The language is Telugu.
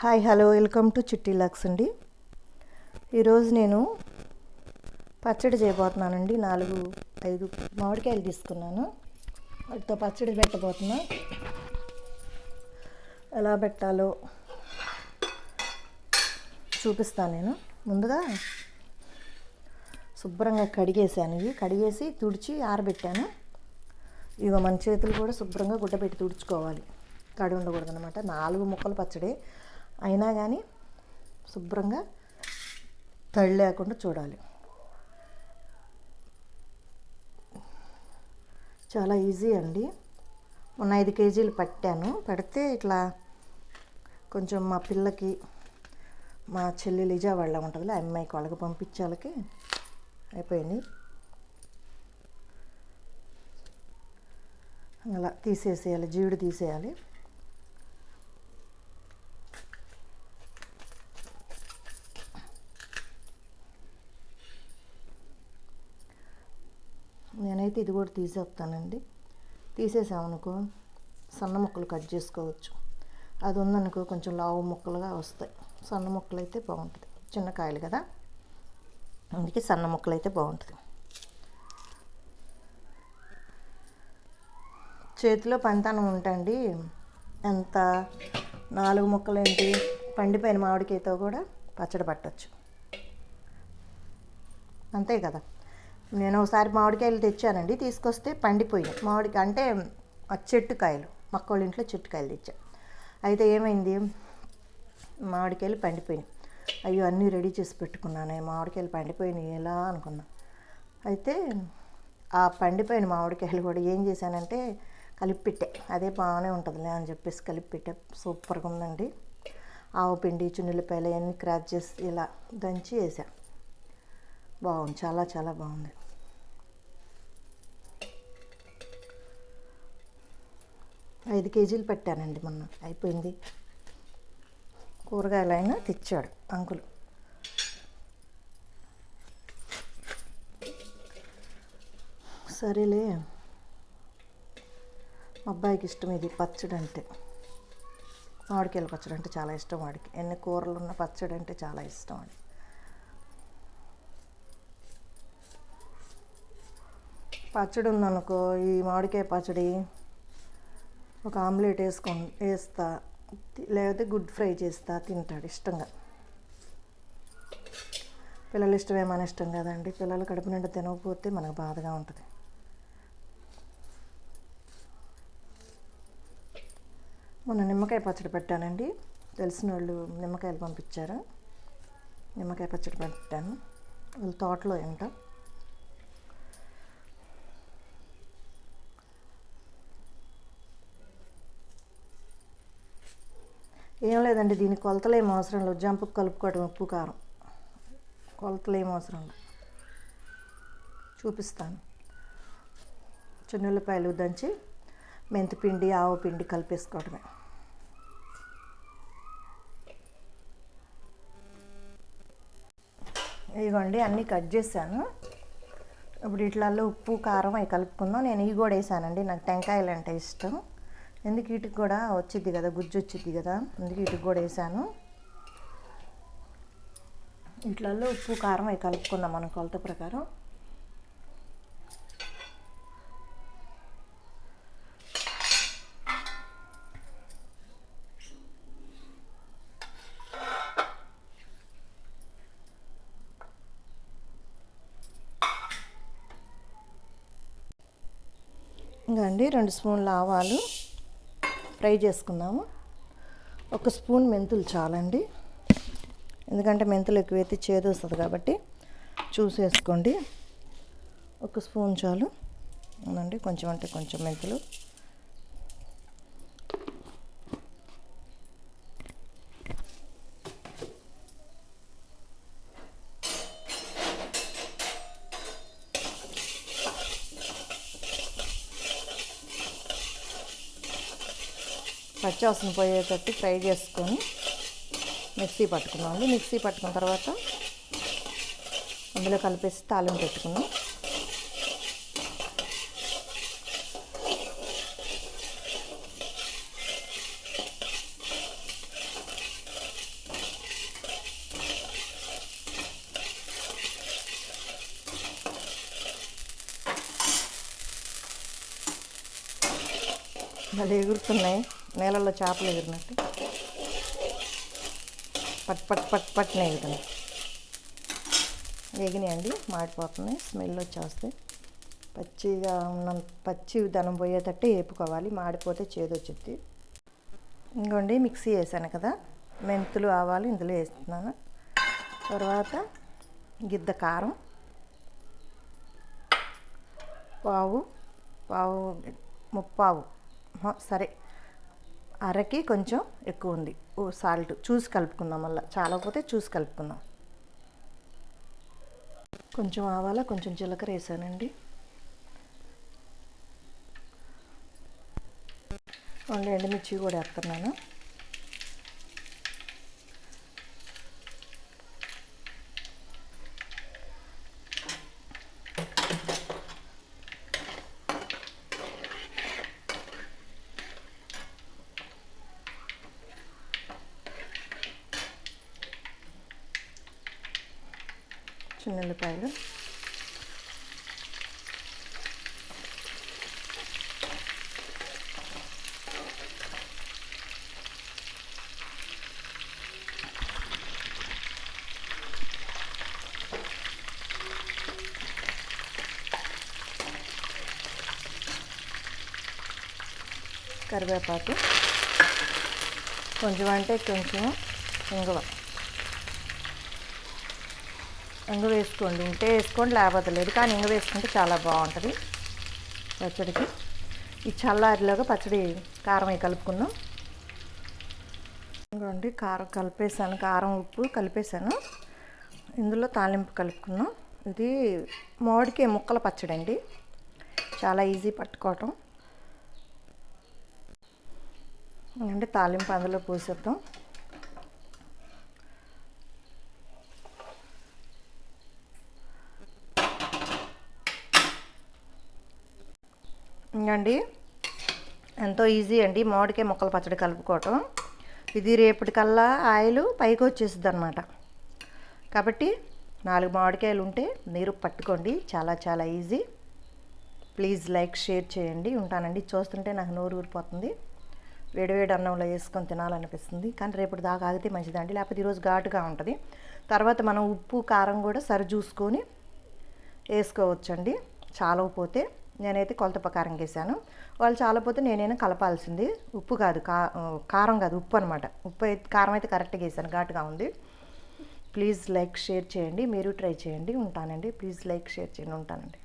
హాయ్ హలో వెల్కమ్ టు చిట్టి లక్స్ అండి. ఈరోజు నేను పచ్చడి చేయబోతున్నానండి. 4-5 మామిడికాయలు తీసుకున్నాను. వాటితో పచ్చడి పెట్టబోతున్నా. ఎలా పెట్టాలో చూపిస్తాను. నేను ముందుగా శుభ్రంగా కడిగేసాను. ఇవి కడిగేసి తుడిచి ఆరబెట్టాను. ఇక మన చేతులు కూడా శుభ్రంగా గుడ్డపెట్టి తుడుచుకోవాలి. తడి ఉండకూడదు అనమాట. 4 ముక్కలు పచ్చడి అయినా కానీ శుభ్రంగా తడి లేకుండా చూడాలి. చాలా ఈజీ అండి. మొన్న 5 కేజీలు పట్టాను. పడితే ఇట్లా కొంచెం మా పిల్లకి, మా చెల్లి లిజా వాళ్ళ ఉంటుందిలే, అమ్మాయికి వాళ్ళకి పంపించాలకి అయిపోయింది. అలా తీసేసేయాలి, జీడి తీసేయాలి. నేనైతే ఇది కూడా తీసేస్తానండి. తీసేసామనుకో సన్న ముక్కలు కట్ చేసుకోవచ్చు. అది ఉందనుకో కొంచెం లావు ముక్కలుగా వస్తాయి. సన్న ముక్కలు అయితే బాగుంటుంది. చిన్న కాయలు కదా, అందుకే సన్న ముక్కలు అయితే బాగుంటుంది. చేతిలో పంతానం ఉంటాండి. ఎంత 4 ముక్కలు ఏంటి, పండిపోయిన మామిడికాయతో కూడా పచ్చడి పట్టచ్చు. అంతే కదా. నేను ఒకసారి మామిడికాయలు తెచ్చానండి. తీసుకొస్తే పండిపోయాయి మామిడికాయ. అంటే ఆ చెట్టు కాయలు, మక్కోళ్ళ ఇంట్లో చెట్టు కాయలు తెచ్చా. అయితే ఏమైంది, మామిడికాయలు పండిపోయినాయి. అయ్యో అన్నీ రెడీ చేసి పెట్టుకున్నాను, మామిడికాయలు పండిపోయినాయి ఎలా అనుకున్నా. అయితే ఆ పండిపోయిన మామిడికాయలు కూడా ఏం చేశానంటే కలిపి పెట్టా. అదే బాగానే ఉంటుందిలే అని చెప్పేసి కలిపి పెట్టా. సూపర్గా ఉందండి. ఆవు పిండి, చున్నులపాయలు అవన్నీ క్రాచ్ చేసి ఇలా దంచి వేసా. బాగుంది, చాలా చాలా బాగుంది. ఐదు కేజీలు పెట్టానండి మొన్న, అయిపోయింది. కూరగాయలైనా తెచ్చాడు అంకులు. సరేలే, మా అబ్బాయికి ఇష్టం ఇది పచ్చడి అంటే. మామిడికాయల పచ్చడి అంటే చాలా ఇష్టం వాడికి. ఎన్ని కూరలు ఉన్న పచ్చడి అంటే చాలా ఇష్టం వాడికి. పచ్చడి ఉందనుకో, ఈ మామిడికాయ పచ్చడి ఒక ఆమ్లెట్ వేస్తా, లేకపోతే గుడ్ ఫ్రై చేస్తా, తింటాడు ఇష్టంగా. పిల్లలు ఇష్టమే, మన ఇష్టం కదండి. పిల్లలు కడుపు నిండా తినకపోతే మనకు బాధగా ఉంటుంది. మొన్న నిమ్మకాయ పచ్చడి పెట్టానండి. తెలిసిన వాళ్ళు నిమ్మకాయలు పంపించారు. నిమ్మకాయ పచ్చడి పెట్టాను. వాళ్ళ తోటలో ఏంట. ఏం లేదండి, దీనికి కొలతలు ఏం అవసరం లేదు. జంపుకు కలుపుకోవడం, ఉప్పు కారం, కొలతలు ఏం అవసరం లేదు. చూపిస్తాను. చున్నులపాయలు దంచి మెంతిపిండి, ఆవు పిండి కలిపేసుకోవడమే. ఇదిగోండి అన్నీ కట్ చేశాను. ఇప్పుడు ఇట్లలో ఉప్పు కారం అవి కలుపుకుందాం. నేను ఇవి కూడా వేసానండి. నాకు టెంకాయలు అంటే ఇష్టం. ఎందుకు వీటికి కూడా వచ్చిద్ది కదా, గుజ్జు వచ్చిద్ది కదా, అందుకే వీటికి కూడా వేసాను. వీటిలలో ఉప్పు కారం అవి కలుపుకుందాం మన కొలత ప్రకారం. ఇంకా అండి 2 స్పూన్ల ఆవాలు ఫ్రై చేసుకుందాము. 1 స్పూన్ మెంతులు చాలండి. ఎందుకంటే మెంతులు ఎక్కువైతే చేదు వస్తుంది కాబట్టి చూసేసుకోండి. 1 స్పూన్ చాలు అవునండి. కొంచెం అంటే కొంచెం మెంతులు. పచ్చివాసన పోయేటట్టు ఫ్రై చేసుకొని మిక్సీ పట్టుకున్నాము. మిక్సీ పట్టుకున్న తర్వాత అందులో కలిపేసి తాలింపు పెట్టుకున్నాం. మళ్ళీ ఎగురుతున్నాయి, నీళ్ళల్లో చేపలు ఎగిరినట్టు పట్ పట్ పట్ పట్టిన ఎగురుతున్నాయి. ఎగినాయండి, మాడిపోతున్నాయి, స్మెల్ వచ్చేస్తాయి. పచ్చిగా ఉన్న పచ్చి దనం పోయేటట్టు వేపుకోవాలి, మాడిపోతే చేదు వచ్చింది. ఇంకోండి మిక్సీ వేసాను కదా, మెంతులు ఆవాలు ఇందులో వేస్తున్నాను. తర్వాత గిద్ద కారం, ముప్పావు సరే అరకి కొంచెం ఎక్కువ ఉంది సాల్ట్, చూసి కలుపుకుందాం. మళ్ళీ చాలా పోతే చూసి కలుపుకుందాం. కొంచెం ఆవాల కొంచెం జీలకర్ర వేసానండి. ఎండుమిర్చి కూడా వేస్తున్నాను. చిన్నుల్లిపాయలు, కరివేపాకు, కొంచెం అంటే కొంచెం ఇంగువ వేసుకోండి, ఉంటే వేసుకోండి లేకపోతే లేదు, కానీ ఇంగువ వేసుకుంటే చాలా బాగుంటుంది పచ్చడికి. ఈ చల్లారిలోగా పచ్చడి కారం అవి కలుపుకుందాం. ఇంకోండి కారం కలిపేసాను, కారం ఉప్పు కలిపేసాను. ఇందులో తాలింపు కలుపుకుందాం. ఇది మామిడికాయ ముక్కల పచ్చడి అండి, చాలా ఈజీ పట్టుకోవటం. అంటే తాలింపు అందులో పోసేద్దాం. ఇంకండి ఎంతో ఈజీ అండి మామిడికాయ ముక్కల పచ్చడి కలుపుకోవటం. ఇది రేపటికల్లా ఆయిల్ పైకి వచ్చేస్తుంది అనమాట. కాబట్టి 4 మామిడికాయలు ఉంటే మీరు పట్టుకోండి, చాలా చాలా ఈజీ. ప్లీజ్ లైక్ షేర్ చేయండి. ఉంటానండి. చూస్తుంటే నాకు నోరు ఊరిపోతుంది, వేడివేడి అన్నంలో వేసుకొని తినాలనిపిస్తుంది. కానీ రేపటి దాకా ఆగితే మంచిదండి, లేకపోతే ఈరోజు ఘాటుగా ఉంటుంది. తర్వాత మనం ఉప్పు కారం కూడా సరి చూసుకొని వేసుకోవచ్చండి. చాలకపోతే నేనైతే కొలత ప్రకారం వేసాను, వాళ్ళు చాలకపోతే నేనైనా కలపాల్సింది. ఉప్పు కాదు కారం కాదు ఉప్పు అనమాట. ఉప్పు అయితే కారం అయితే కరెక్ట్గా వేసాను, ఘాటుగా ఉంది. ప్లీజ్ లైక్ షేర్ చేయండి, మీరు ట్రై చేయండి. ఉంటానండి. ప్లీజ్ లైక్ షేర్ చేయండి. ఉంటానండి.